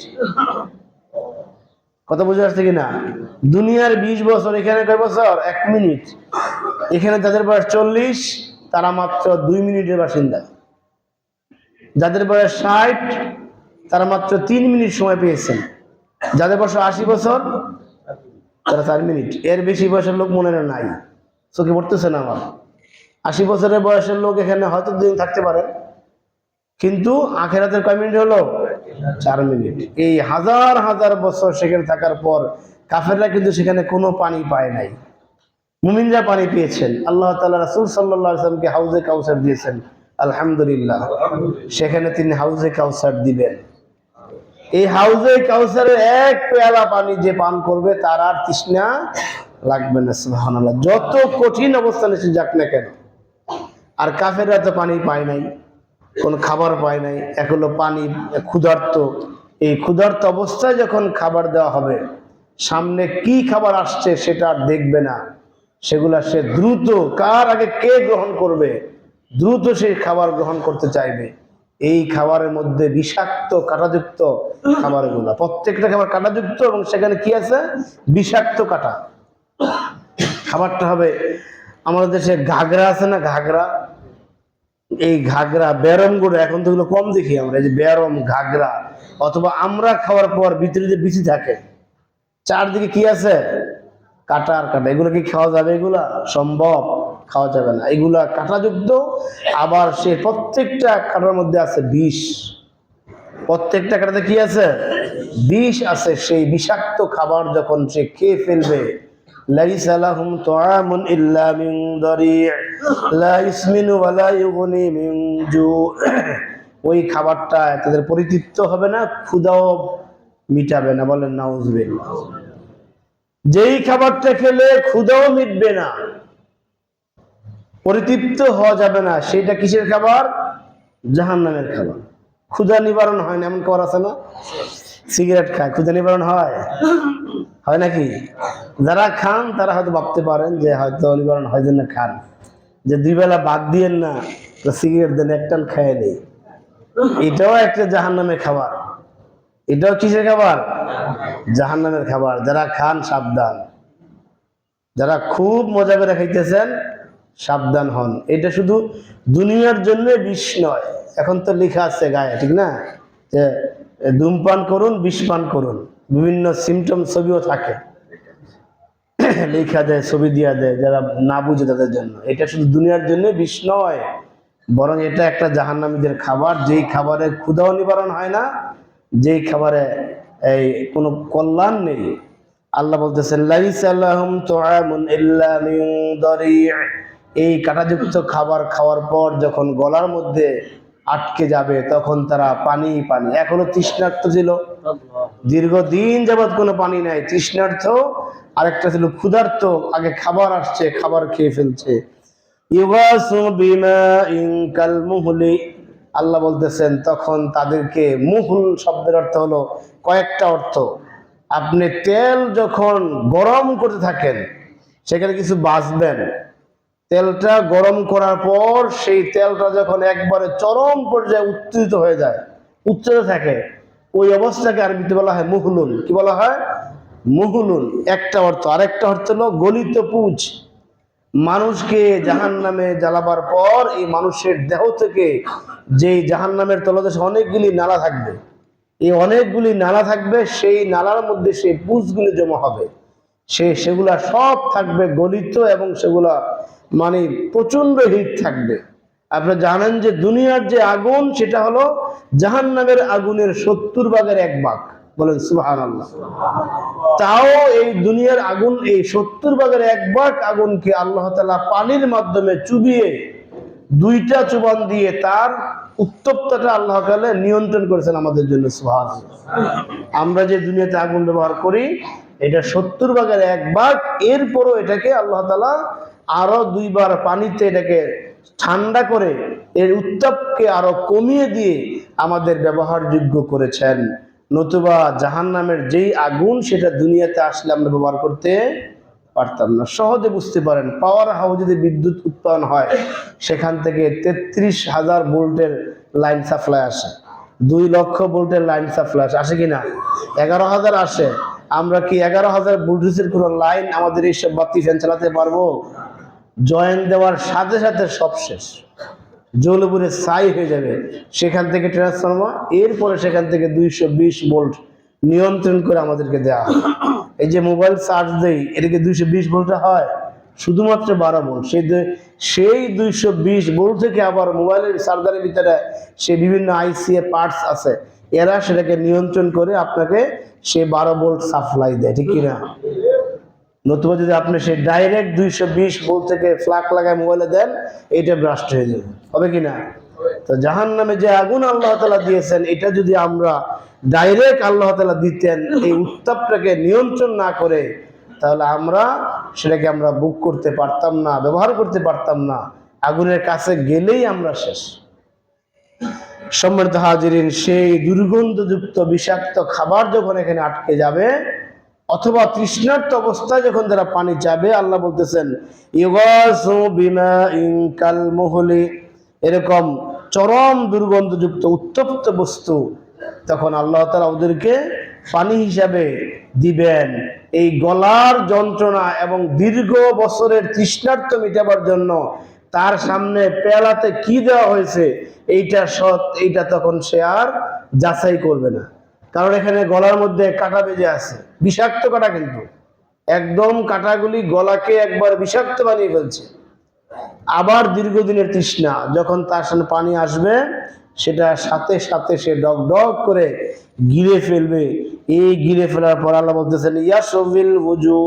কথা বুঝে আসছে কিনা? দুনিয়ার 20 বছর, এখানে কয় বছর? 1 মিনিট। এখানে যাদের বয়স 40 তারা মাত্র 2 মিনিটের বাসিন্দা। যাদের বয়স 60 তারা মাত্র 3 মিনিট সময় পেয়েছেন। যাদের বয়স 80 বছর তারা 4 মিনিট। এর বেশি বয়সের লোক মনে নাই, চোখে পড়তেছে না আমার। 80 বছরের বয়সের লোক এখানে হয়তো 2 দিন থাকতে পারে, কিন্তু আখেরাতের কয় মিনিট হলো? 4 মিনিট। এই হাজার হাজার বছর সেখানে থাকার পর কাফেররা কিন্তু সেখানে কোনো পানি পায় নাই, মুমিনরা পানি পেয়েছেন। আল্লাহ তাআলা রাসূল সাল্লাল্লাহু আলাইহি ওয়াসাল্লামকে হাউজে কাউসার দিয়েছেন, আলহামদুলিল্লাহ। সেখানে তিনি হাউজে কাউসার দিবেন। এই হাউজে কাউসারের এক পেয়ালা পানি যে পান করবে তার আর তৃষ্ণা লাগবে না। সুবহানাল্লাহ। যত কঠিন অবস্থানে সে যাক না কেন। আর কাফেররা তো পানি পায় নাই, কোনো খাবার পায় নাই, এক হলো পানি, ক্ষুধার্ত। এই ক্ষুধার্ত অবস্থায় যখন খাবার দেওয়া হবে, সামনে কি খাবার আসছে সেটা আর দেখবে না। সেগুলা সে দ্রুত, কার আগে কে গ্রহণ করবে, দ্রুত সেই খাবার গ্রহণ করতে চাইবে। এই খাবারের মধ্যে বিষাক্ত কাঁটাযুক্ত খাবারগুলো, প্রত্যেকটা খাবার কাঁটাযুক্ত, এবং সেখানে কি আছে? বিষাক্ত কাঁটা। খাবারটা হবে, আমাদের দেশে ঘাগরা আছে না, ঘাগরা, এই ঘাগরা, বেরম গুঁড়ো, এখন তো এগুলো কম দেখি আমরা, এই যে বেরম, ঘাগরা, অথবা আমরা খাওয়ার পর ভিতরে যে বিচি থাকে, চারদিকে কি আছে? কাঁটা আর কাঁটা। এগুলো কি খাওয়া যাবে? এগুলা সম্ভব? খাওয়া যাবে না। এগুলা কাঁটাযুক্ত, আবার সে প্রত্যেকটা কাঁটার মধ্যে আছে বিষ। প্রত্যেকটা কাঁটাতে কি আছে? বিষ আছে। সেই বিষাক্ত খাবার যখন সে খেয়ে ফেলবে, লাইসা লাহুম তুআমুন ইল্লা মিন দারি' লা ইসমিনু ওয়া লা ইউগনি মিন জু', ওই খাবারটা তাদের পরিতৃপ্ত হবে না, ক্ষুধাও মিটাবে না। বলেন নাউজুবিল্লাহ। যেই খাবারটা খেলে ক্ষুধাও মিটবে না, পরিতৃপ্ত হওয়া যাবে না, সেটা কিসের খাবার? জাহান্নামের খাবার। ক্ষুধা নিবারণ হয় না এমন খাবার আছে না? সিগারেট খায়, ক্ষুধা নিবারণ হয়? হয় নাকি? যারা খান তারা হয়তো ভাবতে পারেন যে হয়তো নিবারণ হয় জন্য খান, যে 2 বেলা বাদ দিয়েন না, তো সিগারেট দেন, একটান খায় নেই। এটাও একটা জাহান্নামের খাবার। এটাও কিসের খাবার? জাহান্নামের খাবার। যারা খান সাবধান, যারা খুব মজা করে খাইতেছেন সাবধান হন। এটা শুধু দুনিয়ার জন্য বিষ নয়। এখন তো লেখা আছে গায়ে, ঠিক না, যে ধূমপান করুন, বিষ পান করুন, বিভিন্ন সিমটম ছবিও থাকে, লেখা দেয়, ছবি দিয়া দেয়, যারা না বুঝে তাদের জন্য। এটা শুধু দুনিয়ার জন্য বিষ নয়, বরং এটা একটা জাহান্নামীদের খাবার, যেই খাবারে ক্ষুধাও নিবারণ হয় না, যেই খাবারে এই কোনো কল্যাণ নেই, আল্লাহ বলতেছেন লাইসা লাহুম তুআমুন ইল্লা মিন দারি'। এই কাঁটাযুক্ত খাবার খাওয়ার পর যখন গলার মধ্যে আটকে যাবে তখন তারা পানি পানি, এখনো তৃষ্ণার্ত ছিল, দীর্ঘদিন যাবৎ কোনো পানি নাই, তৃষ্ণার্থ। আরেকটা ছিল ক্ষুধার্ত, আগে খাবার আসছে, খাবার খেয়ে ফেলছে। ইউগাসু বিমাইন কাল মুহলি। আল্লাহ বলতেছেন তখন তাদেরকে, মুহুল শব্দের অর্থ হলো কয়েকটা অর্থ। আপনি তেল যখন গরম করতে থাকেন, সেখানে কিছু বাঁচবেন, তেলটা গরম করার পর সেই তেলটা যখন একবারে চরম পর্যায়ে উত্তেজিত হয়ে যায়, উচ্চতে থাকে, ওই অবস্থাকে আরবিতে বলা হয় মুহলুল। কি বলা হয়? মুহলুল একটা অর্থ। আরেকটা অর্থ হলো গলিত পুঁজ। মানুষকে জাহান্নামে জ্বালাবার পর এই মানুষের দেহ থেকে যেই জাহান্নামের তলদেশে অনেকগুলি নালা থাকবে, এই অনেকগুলি নালা থাকবে, সেই নালার মধ্যে সেই পুঁজগুলি জমা হবে, সেগুলা সব থাকবে গলিত, এবং সেগুলা মানে প্রচন্ড হিট থাকবে। আপনারা জানেন যে দুনিয়ার যে আগুন সেটা হলো জাহান্নামের আগুনের 70 ভাগের 1 ভাগ। বলেন সুবহানাল্লাহ। তাও এই দুনিয়ার আগুন, এই 70 ভাগের 1 ভাগ আগুনকে আল্লাহ তাআলা পানির মাধ্যমে চুবিয়ে 2টা চুবান দিয়ে তার উত্তপ্ততা আল্লাহ তাআলা নিয়ন্ত্রণ করেছেন আমাদের জন্য। সুবহানাল্লাহ। আমরা যে দুনিয়াতে আগুন ব্যবহার করি এটা 70 ভাগের 1 ভাগ, এরপরও এটাকে আল্লাহ তাআলা আরো 2বার পানিতে এটাকে ঠান্ডা করে এর উত্তাপকে আরো কমিয়ে দিয়ে আমাদের ব্যবহারযোগ্য করেছেন। নতুবা জাহান্নামের যেই আগুন সেটা দুনিয়াতে আসলে আমরা ব্যবহার করতে পারতাম না। সহজে বুঝতে পারেন, পাওয়ার হাউস যদি বিদ্যুৎ উৎপাদন হয়, সেখান থেকে 33,000 ভোল্টের লাইন সাপ্লাই আসে, 2 লক্ষ ভোল্টের লাইন সাপ্লাই আসে কিনা? 11,000 আসে। আমরা কি 11,000 ভোল্টেজের কোনো লাইন আমাদের এইসব বাতি ফ্যান চালাতে পারবো? জয়েন দেওয়ার সাথে সাথে সব শেষ, জ্বলে পুড়ে ছাই হয়ে যাবে। সেখান থেকে ট্রান্সফরমার, এরপরে সেখান থেকে 220 ভোল্ট নিয়ন্ত্রণ করে আমাদেরকে দেওয়া হয়। এই যে মোবাইল চার্জ দেই, এটাকে 220 ভোল্টে হয়? শুধুমাত্র 12 ভোল্ট। সেই 220 ভোল্ট থেকে আবার মোবাইলের চার্জারের ভিতরে সে বিভিন্ন আইসি পার্টস আছে, এরা সেটাকে নিয়ন্ত্রণ করে আপনাকে সে 12 ভোল্ট সাপ্লাই দেয়, ঠিক কিনা? নতুবা যদি আপনি সেই ডাইরেক্ট 220 ভোল্ট থেকে ফ্লাক লাগায় মোবাইলে দেন, এটা ব্রাস্ট হয়ে যাবে, হবে কিনা? তো জাহান্নামে যে আগুন আল্লাহ তাআলা দিয়েছেন, এটা যদি আমরা ডাইরেক্ট আল্লাহ তাআলা দিতেন, এই উত্তাপটাকে নিয়ন্ত্রণ না করে, তাহলে সেটাকে আমরা বুক করতে পারতাম না, ব্যবহার করতে পারতাম না। আগুনের কাছে গেলেই আমরা শেষ। সম্মানিত হাজিরিন, সেই দুর্গন্ধযুক্ত বিষাক্ত খাবার যখন এখানে আটকে যাবে, অথবা তৃষ্ণার্ত অবস্থায় যখন তারা পানি চাবে, আল্লাহ বলতেছেন ইউগাসু বিমাইন কাল মুহলি, এরকম চরম দুর্গন্ধযুক্ত উত্তপ্ত বস্তু তখন আল্লাহ তাআলা ওদেরকে পানি হিসাবে দিবেন। এই গলার যন্ত্রণা এবং দীর্ঘ বছরের তৃষ্ণার্ত মেটাবার জন্য তার সামনে পেয়ালাতে কি দেওয়া হয়েছে এইটা তখন সে আর যাচাই করবে না। কারণ এখানে গলার মধ্যে কাঁটা বেজে আছে, বিষাক্ত কাঁটা, কিন্তু একদম কাঁটাগুলি গলাকে একবার বিষাক্ত বানিয়ে ফেলছে। আবার দীর্ঘদিনের তৃষ্ণা, যখন তার সামনে পানি আসবে, সেটা সাথে সাথে সে ডক ডক করে গিলে ফেলবে। এই গিলে ফেলার পর আল্লাহ বলতেছেন ইয়াসবিল ওযুহ,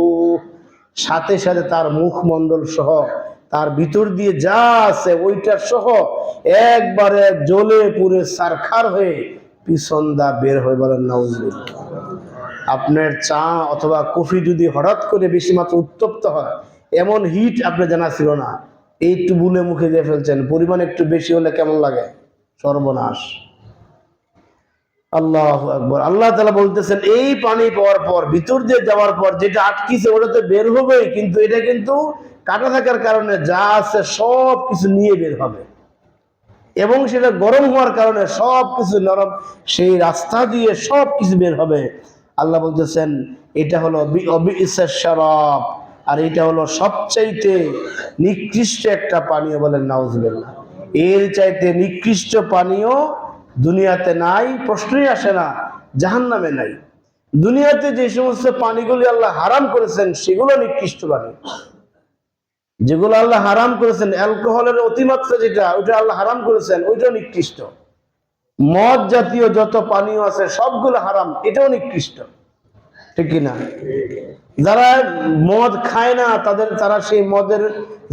সাথে সাথে তার মুখমণ্ডল সহ তার ভিতর দিয়ে যা আছে ওইটা সহ একবারে জ্বলে পুড়ে সারখার হয়ে পিছন দা বের হয়ে, বলেন নাউজুবিল্লাহ। আপনার চা অথবা কফি যদি হঠাৎ করে বেশি মাত্রা উত্তপ্ত হয়, এমন হিট আপনার জানা ছিল না, এই একটু বুনে মুখে দিয়ে ফেলছেন, পরিমাণ একটু বেশি হলে কেমন লাগে? সর্বনাশ। আল্লাহু আকবার। আল্লাহ তাআলা বলতেছেন এই পানি পাওয়ার পর, ভিতর দিয়ে যাওয়ার পর যেটা আটকিছে ওটা তো বের হবেই, কিন্তু এটা কিন্তু কাটা থাকার কারণে যা আছে সব কিছু নিয়ে বের হবে, এবং সেটা গরম হওয়ার কারণে সব কিছু নরম, সেই রাস্তা দিয়ে সব কিছু বের হবে। আল্লাহ বলতেছেন এটা হলো বিইসাশ শারাব, আর এটা হলো সবচাইতে নিকৃষ্ট একটা পানীয়, বলেন নাউজুবিল্লাহ। এর চাইতে নিকৃষ্ট পানীয় দুনিয়াতে নাই, প্রশ্নই আসে না। জাহান্নামে নাই। দুনিয়াতে যে সমস্ত পানিগুলি আল্লাহ হারাম করেছেন সেগুলো নিকৃষ্ট পানি। যেগুলো আল্লাহ হারাম করেছেন, অ্যালকোহলের অতিমাত্রা যেটা, ওইটা আল্লাহ হারাম করেছেন, ওইটাও নিকৃষ্ট। মদ জাতীয় যত পানীয় আছে সবগুলো হারাম, এটাও নিকৃষ্ট। ঠিক কিনা? যারা মদ খায় না তারা সেই মদের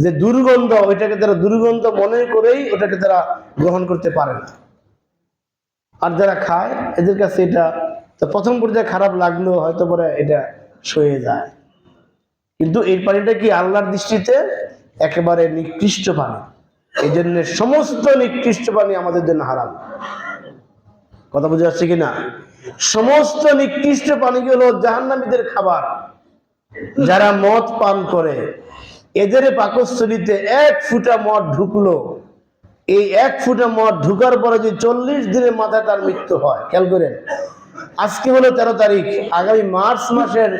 যে দুর্গন্ধ, ওইটাকে তারা দুর্গন্ধ মনে করেই ওটাকে তারা গ্রহণ করতে পারে না। আর যারা খায় এদের কাছে এটা তো প্রথম পর্যায়ে খারাপ লাগলেও হয়তো পরে এটা সয়ে যায়। কিন্তু এই পানিটা কি আল্লাহর দৃষ্টিতে একেবারে নিকৃষ্ট পানি। এই জন্য সমস্ত নিকৃষ্ট পানি আমাদের জন্য হারাম। কথা বুঝে আসছে কিনা? সমস্ত নিকৃষ্ট পানিগুলো জাহান্নামীদের খাবার। যারা মদ পান করে এদের পাকস্থলীতে 1 ফুটা মদ ঢুকলো, এই 1 ফুটা মদ ঢুকার পরে যে 40 দিনের মাথায় তার মৃত্যু হয়। খেয়াল করেন, আজকে হলো 13 তারিখ, আগামী মার্চ মাসের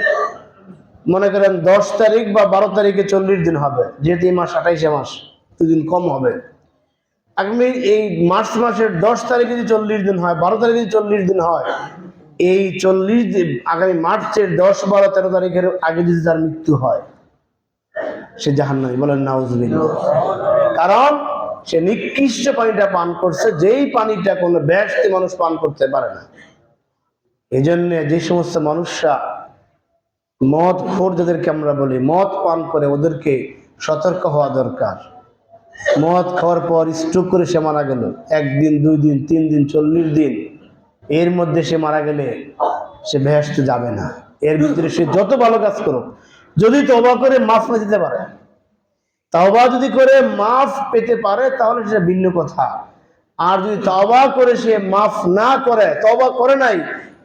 মনে করেন 10 তারিখ বা 12 তারিখে 40 দিন হবে, যেহেতু এই মাস 28 মাস, 2 দিন কম হবে। আগামী এই মার্চ মাসের 10 তারিখে যদি 40 দিন হয়, 12 তারিখে যদি 40 দিন হয়, এই 40 দিন আগামী মার্চের 10, 12, 13 তারিখের আগে যদি তার মৃত্যু হয়, সে জাহান্নামী। বলেন নাউজুবিল্লাহ। কারণ সে নিকৃষ্ট পানিটা পান করছে, যেই পানিটা কোনো বেহেশতি মানুষ পান করতে পারে না। এই জন্য যে সমস্ত মানুষরা মদ খোর, যাদেরকে আমরা বলি মদ পান করে, ওদেরকে সতর্ক হওয়া দরকার। মদ খাওয়ার পর স্ট্রোক করে সে মারা গেল, 1 দিন 2 দিন 3 দিন 40 দিন, এর মধ্যে সে মারা গেলে সে বেহেশতে যাবে না। এর ভিতরে সে যত ভালো কাজ করুক, যদি তওবা করে মাফ না দিতে পারে, তওবা যদি করে মাফ পেতে পারে তাহলে সেটা ভিন্ন কথা। আর যদি তওবা করে সে মাফ না করে, তওবা করে নাই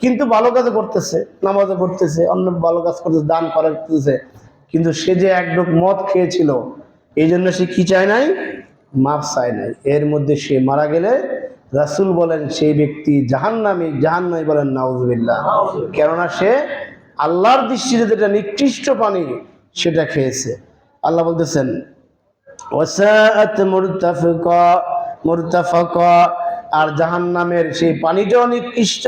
কিন্তু ভালো কাজ করতেছে, নামাজও পড়তেছে, অন্য ভালো কাজ করতেছে, দান করতেছে, কিন্তু সে যে 1 ঢোক মদ খেয়েছিল এই জন্য সে কি চায় নাই? মাফ চায় নাই। এর মধ্যে সে মারা গেলে রাসূল বলেন সেই ব্যক্তি জাহান্নামী। জাহান্নামী বলেন নাউজুবিল্লাহ। কেননা সে আল্লাহর দৃষ্টিতে যেটা নিকৃষ্ট পানি সেটা খেয়েছে। আল্লাহ বলতেছেন ওয়াসাআত মুরতাফিকা মুরতাফাকা, আর জাহান্নামের সেই পানিটাও নিকৃষ্ট,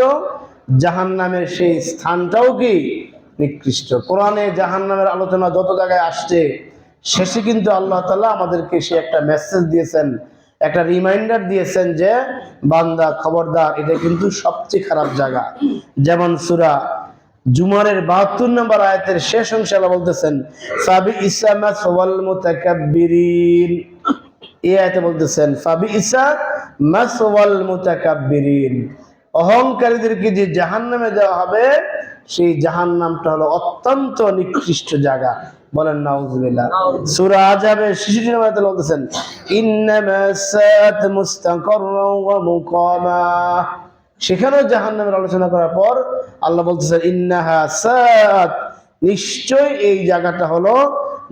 জাহান্নামের সেই স্থানটাও কি নিকৃষ্ট। কোরআনে জাহান্নামের আলোচনা যত জায়গায় আসছে, শেষে কিন্তু আল্লাহ তাআলা আমাদেরকে সে একটা মেসেজ দিয়েছেন, একটা রিমাইন্ডার দিয়েছেন যে বান্দা খবরদার, এটা কিন্তু সবচেয়ে খারাপ জায়গা। যেমন সূরা জুমারের 72 নম্বর আয়াতের শেষ অংশে আল্লাহ বলতেছেন ফাবিইসা মাসওয়াল মুতাকাব্বিরিন। এই আয়াতে বলতেছেন ফাবিইসা মাসওয়াল মুতাকাব্বিরিন, অহংকারীদেরকে যে জাহান্নামে দেওয়া হবে সেই জাহান্নামটা হলো অত্যন্ত নিকৃষ্ট জায়গা। বলেন নাউজুবিল্লাহ। সূরা আযাবের 66 নম্বর আয়াতে বলতেছেন ইন্নামা সাআত মুস্তাকাররা ওয়া মুকামা। সেখানেও জাহান্নামের আলোচনা করার পর আল্লাহ বলতেছেন ইন্নাহা সাআত, নিশ্চয় এই জায়গাটা হলো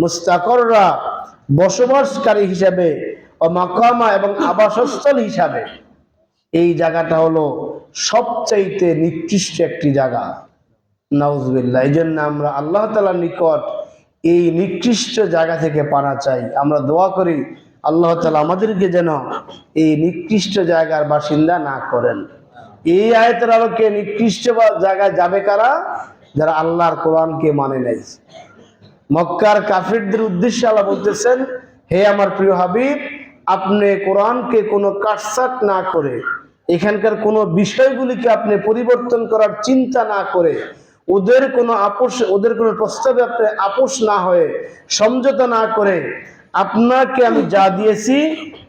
মুস্তাকাররা, বসবাসকারী হিসাবে, ও মাকামা, এবং আবাসস্থল হিসাবে এই জায়গাটা হলো সবচাইতে নিকৃষ্ট একটি জায়গা। নাউজুবিল্লাহ। এই জন্য আমরা আল্লাহ তাআলার নিকট এই নিকৃষ্ট জায়গা থেকে পানা চাই। আমরা দোয়া করি আল্লাহ তাআলা আমাদেরকে যেন এই নিকৃষ্ট জায়গার বাসিন্দা না করেন। এই আয়াতের আলোকে নিকৃষ্ট জায়গায় যাবে কারা? যারা আল্লাহর কোরআনকে মানে নাই। মক্কার কাফিরদের উদ্দেশ্যে আল্লাহ বলতেছেন হে আমার প্রিয় হাবিব, আপনি কোরআনকে কোনো কাটছাঁট না করে, এখানকার কোনো বিষয়গুলিকে আপনি পরিবর্তন করার চিন্তা না করে, ওদের কোনো প্রস্তাবে আপনি আপোষ না হয়ে, সমঝোতা না করে, আপনাকে আমি যা দিয়েছি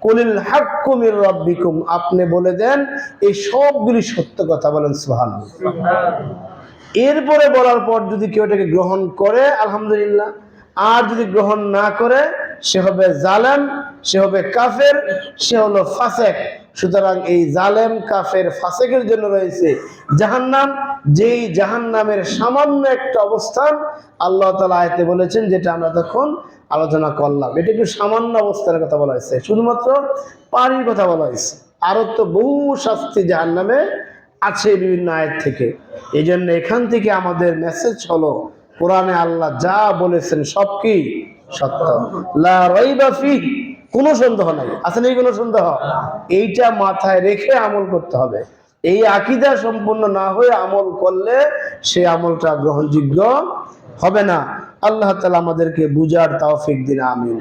কুলিল হাক্কু মির রাব্বিকুম, আপনি বলে দেন এই সবগুলি সত্য কথা। বলেন সুবহানাল্লাহ। এরপরে বলার পর যদি কেউ এটাকে গ্রহণ করে আলহামদুলিল্লাহ, আর যদি গ্রহণ না করে সে হবে জালেম, সে হবে কাফের, সে হলো ফাসেক। সুতরাং এই জালেম, কাফের, ফাসেকের জন্য রয়েছে জাহান্নাম, যেই জাহান্নামের সামান্য একটা অবস্থান আল্লাহ তাআলা আয়াতে বলেছেন, যেটা আমরা তখন আলোচনা করলাম। এটা একটু সামান্য অবস্থানের কথা বলা হয়েছে, শুধুমাত্র পানির কথা বলা হয়েছে। আরো তো বহু শাস্তি জাহান্নামে আছে বিভিন্ন আয়াত থেকে। এই জন্য এখান থেকে আমাদের মেসেজ হলো কোরআনে আল্লাহ যা বলেছেন সব কি সত্য, লা রাইবা ফিহ, কোনো সন্দেহ নাই। আছে নাকি কোনো সন্দেহ? এইটা মাথায় রেখে আমল করতে হবে। এই আকীদা সম্পূর্ণ না হয়ে আমল করলে সে আমলটা গ্রহণযোগ্য হবে না। আল্লাহ তাআলা আমাদেরকে বুঝার তৌফিক দিন, আমিন।